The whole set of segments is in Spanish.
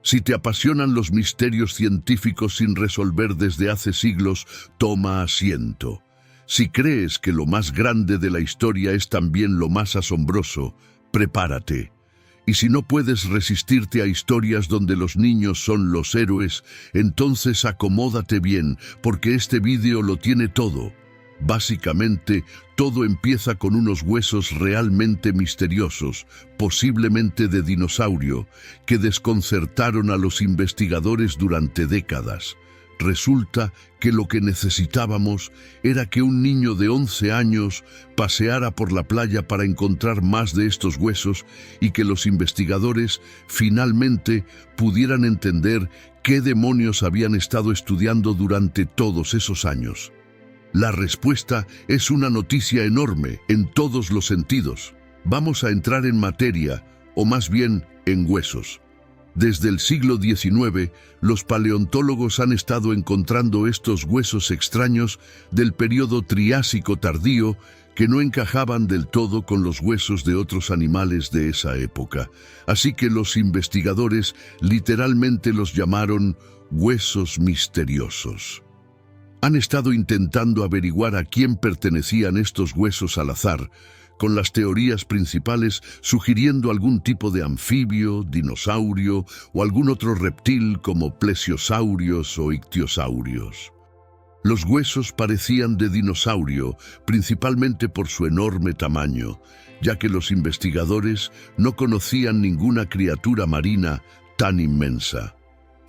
Si te apasionan los misterios científicos sin resolver desde hace siglos, toma asiento. Si crees que lo más grande de la historia es también lo más asombroso, prepárate. Y si no puedes resistirte a historias donde los niños son los héroes, entonces acomódate bien, porque este vídeo lo tiene todo. Básicamente, todo empieza con unos huesos realmente misteriosos, posiblemente de dinosaurio, que desconcertaron a los investigadores durante décadas. Resulta que lo que necesitábamos era que un niño de 11 años paseara por la playa para encontrar más de estos huesos y que los investigadores finalmente pudieran entender qué demonios habían estado estudiando durante todos esos años. La respuesta es una noticia enorme en todos los sentidos. Vamos a entrar en materia, o más bien en huesos. Desde el siglo XIX, los paleontólogos han estado encontrando estos huesos extraños del período Triásico tardío que no encajaban del todo con los huesos de otros animales de esa época. Así que los investigadores literalmente los llamaron huesos misteriosos. Han estado intentando averiguar a quién pertenecían estos huesos al azar, con las teorías principales sugiriendo algún tipo de anfibio, dinosaurio o algún otro reptil como plesiosaurios o ictiosaurios. Los huesos parecían de dinosaurio, principalmente por su enorme tamaño, ya que los investigadores no conocían ninguna criatura marina tan inmensa.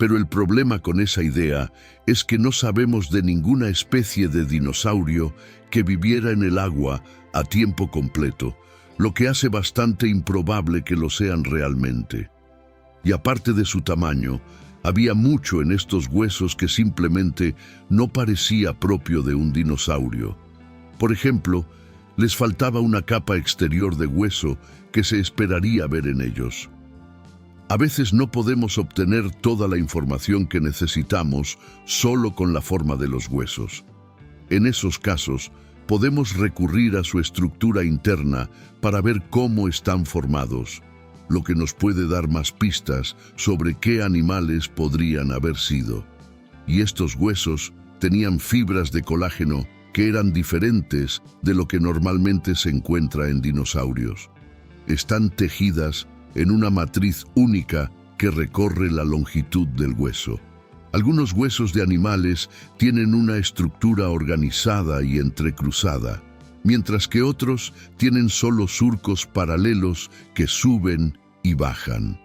Pero el problema con esa idea es que no sabemos de ninguna especie de dinosaurio que viviera en el agua a tiempo completo, lo que hace bastante improbable que lo sean realmente. Y aparte de su tamaño, había mucho en estos huesos que simplemente no parecía propio de un dinosaurio. Por ejemplo, les faltaba una capa exterior de hueso que se esperaría ver en ellos. A veces no podemos obtener toda la información que necesitamos solo con la forma de los huesos. En esos casos, podemos recurrir a su estructura interna para ver cómo están formados, lo que nos puede dar más pistas sobre qué animales podrían haber sido. Y estos huesos tenían fibras de colágeno que eran diferentes de lo que normalmente se encuentra en dinosaurios. Están tejidas en una matriz única que recorre la longitud del hueso. Algunos huesos de animales tienen una estructura organizada y entrecruzada, mientras que otros tienen solo surcos paralelos que suben y bajan.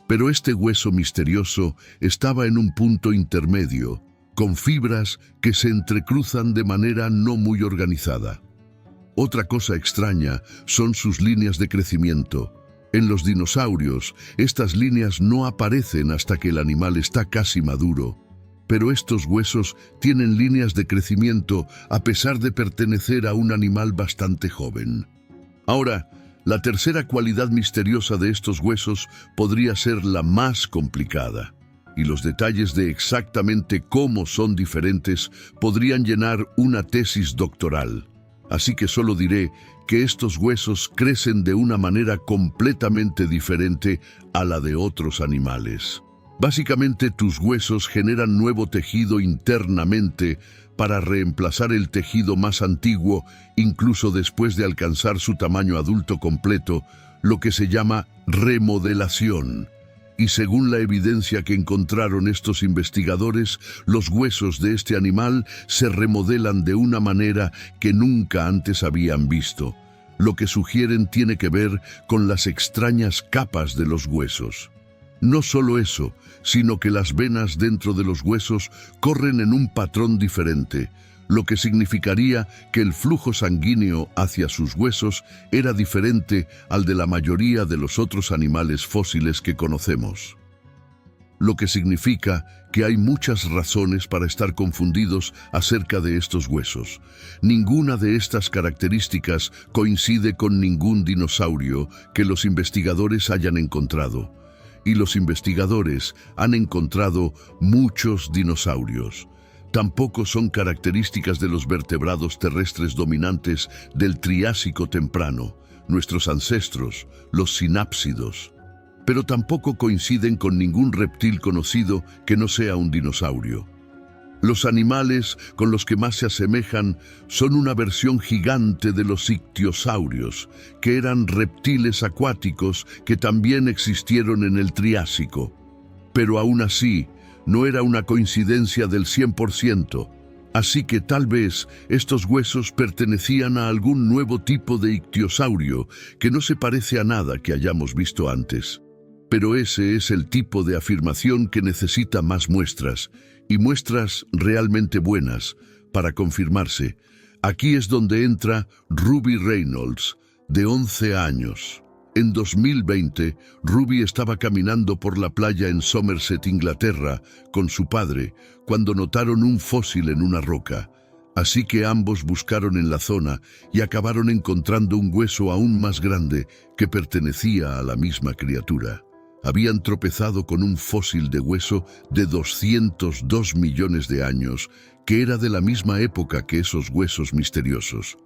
Pero este hueso misterioso estaba en un punto intermedio, con fibras que se entrecruzan de manera no muy organizada. Otra cosa extraña son sus líneas de crecimiento. En los dinosaurios, estas líneas no aparecen hasta que el animal está casi maduro, pero estos huesos tienen líneas de crecimiento a pesar de pertenecer a un animal bastante joven. Ahora, la tercera cualidad misteriosa de estos huesos podría ser la más complicada, y los detalles de exactamente cómo son diferentes podrían llenar una tesis doctoral. Así que solo diré que estos huesos crecen de una manera completamente diferente a la de otros animales. Básicamente, tus huesos generan nuevo tejido internamente para reemplazar el tejido más antiguo, incluso después de alcanzar su tamaño adulto completo, lo que se llama remodelación. Y según la evidencia que encontraron estos investigadores, los huesos de este animal se remodelan de una manera que nunca antes habían visto. Lo que sugieren tiene que ver con las extrañas capas de los huesos. No solo eso, sino que las venas dentro de los huesos corren en un patrón diferente, lo que significaría que el flujo sanguíneo hacia sus huesos era diferente al de la mayoría de los otros animales fósiles que conocemos. Lo que significa que hay muchas razones para estar confundidos acerca de estos huesos. Ninguna de estas características coincide con ningún dinosaurio que los investigadores hayan encontrado. Y los investigadores han encontrado muchos dinosaurios. Tampoco son características de los vertebrados terrestres dominantes del Triásico temprano, nuestros ancestros, los sinápsidos. pero tampoco coinciden con ningún reptil conocido que no sea un dinosaurio. Los animales con los que más se asemejan son una versión gigante de los ictiosaurios, que eran reptiles acuáticos que también existieron en el Triásico. Pero aún así, no era una coincidencia del 100%, así que tal vez estos huesos pertenecían a algún nuevo tipo de ictiosaurio que no se parece a nada que hayamos visto antes. Pero ese es el tipo de afirmación que necesita más muestras, y muestras realmente buenas, para confirmarse. Aquí es donde entra Ruby Reynolds, de 11 años. En 2020, Ruby estaba caminando por la playa en Somerset, Inglaterra, con su padre, cuando notaron un fósil en una roca. Así que ambos buscaron en la zona y acabaron encontrando un hueso aún más grande que pertenecía a la misma criatura. Habían tropezado con un fósil de hueso de 202 millones de años, que era de la misma época que esos huesos misteriosos.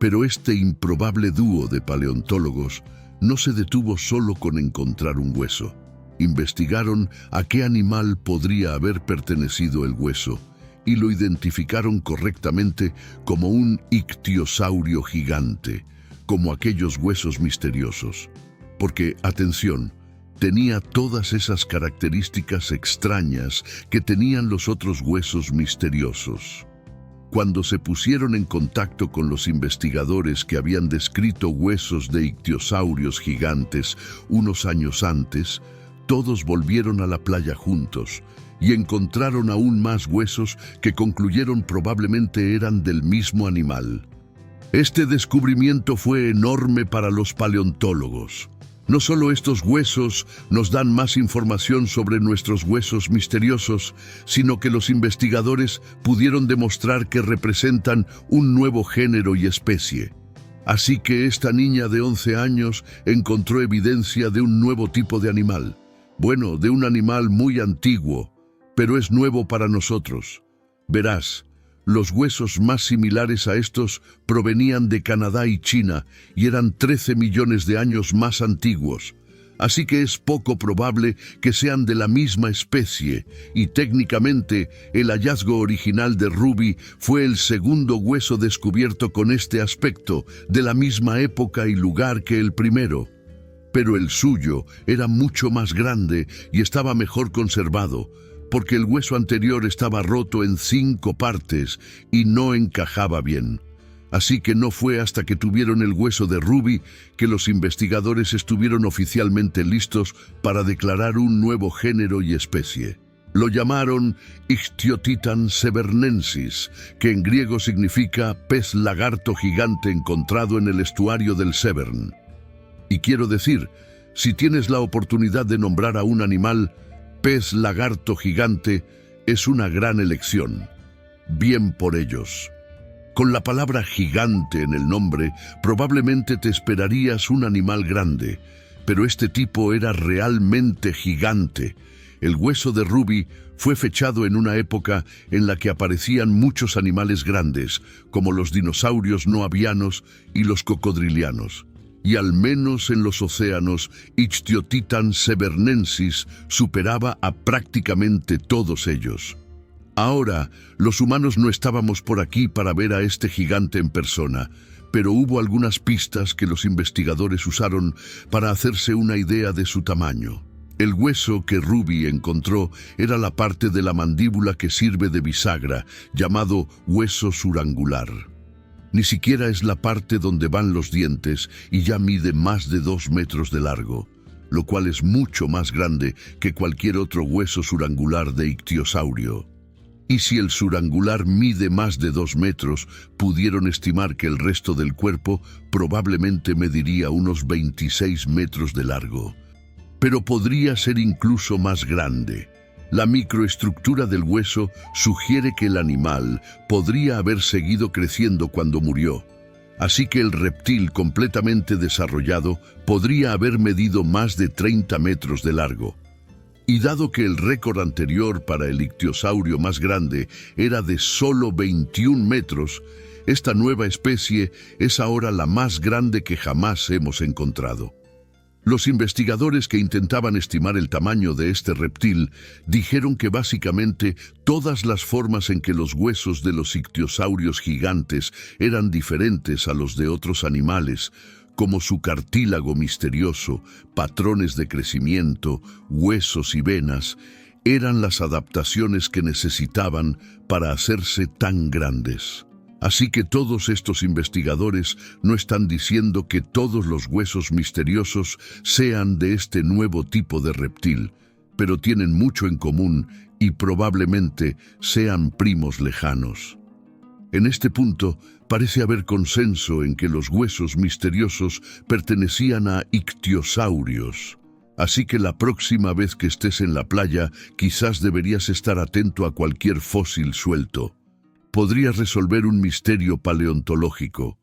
Pero este improbable dúo de paleontólogos no se detuvo solo con encontrar un hueso. Investigaron a qué animal podría haber pertenecido el hueso y lo identificaron correctamente como un ictiosaurio gigante, como aquellos huesos misteriosos. Porque, atención, tenía todas esas características extrañas que tenían los otros huesos misteriosos. Cuando se pusieron en contacto con los investigadores que habían descrito huesos de ictiosaurios gigantes unos años antes, todos volvieron a la playa juntos y encontraron aún más huesos que concluyeron probablemente eran del mismo animal. Este descubrimiento fue enorme para los paleontólogos. No solo estos huesos nos dan más información sobre nuestros huesos misteriosos, sino que los investigadores pudieron demostrar que representan un nuevo género y especie. Así que esta niña de 11 años encontró evidencia de un nuevo tipo de animal. Bueno, de un animal muy antiguo, pero es nuevo para nosotros. Verás, los huesos más similares a estos provenían de Canadá y China y eran 13 millones de años más antiguos. Así que es poco probable que sean de la misma especie y técnicamente el hallazgo original de Ruby fue el segundo hueso descubierto con este aspecto de la misma época y lugar que el primero. Pero el suyo era mucho más grande y estaba mejor conservado, porque el hueso anterior estaba roto en 5 partes y no encajaba bien. Así que no fue hasta que tuvieron el hueso de Ruby que los investigadores estuvieron oficialmente listos para declarar un nuevo género y especie. Lo llamaron Ichthyotitan severnensis, que en griego significa pez lagarto gigante encontrado en el estuario del Severn. Y quiero decir, si tienes la oportunidad de nombrar a un animal, pez lagarto gigante es una gran elección. Bien por ellos. Con la palabra gigante en el nombre, probablemente te esperarías un animal grande, pero este tipo era realmente gigante. El hueso de Ruby fue fechado en una época en la que aparecían muchos animales grandes, como los dinosaurios no avianos y los cocodrilianos. Y al menos en los océanos, Ichthyotitan severnensis superaba a prácticamente todos ellos. Ahora, los humanos no estábamos por aquí para ver a este gigante en persona, pero hubo algunas pistas que los investigadores usaron para hacerse una idea de su tamaño. El hueso que Ruby encontró era la parte de la mandíbula que sirve de bisagra, llamado hueso surangular. Ni siquiera es la parte donde van los dientes y ya mide más de 2 metros de largo, lo cual es mucho más grande que cualquier otro hueso surangular de ictiosaurio. Y si el surangular mide más de 2 metros, pudieron estimar que el resto del cuerpo probablemente mediría unos 26 metros de largo. Pero podría ser incluso más grande. La microestructura del hueso sugiere que el animal podría haber seguido creciendo cuando murió. Así que el reptil completamente desarrollado podría haber medido más de 30 metros de largo. Y dado que el récord anterior para el ictiosaurio más grande era de solo 21 metros, esta nueva especie es ahora la más grande que jamás hemos encontrado. Los investigadores que intentaban estimar el tamaño de este reptil dijeron que básicamente todas las formas en que los huesos de los ictiosaurios gigantes eran diferentes a los de otros animales, como su cartílago misterioso, patrones de crecimiento, huesos y venas, eran las adaptaciones que necesitaban para hacerse tan grandes. Así que todos estos investigadores no están diciendo que todos los huesos misteriosos sean de este nuevo tipo de reptil, pero tienen mucho en común y probablemente sean primos lejanos. En este punto, parece haber consenso en que los huesos misteriosos pertenecían a ictiosaurios. Así que la próxima vez que estés en la playa, quizás deberías estar atento a cualquier fósil suelto. Podría resolver un misterio paleontológico.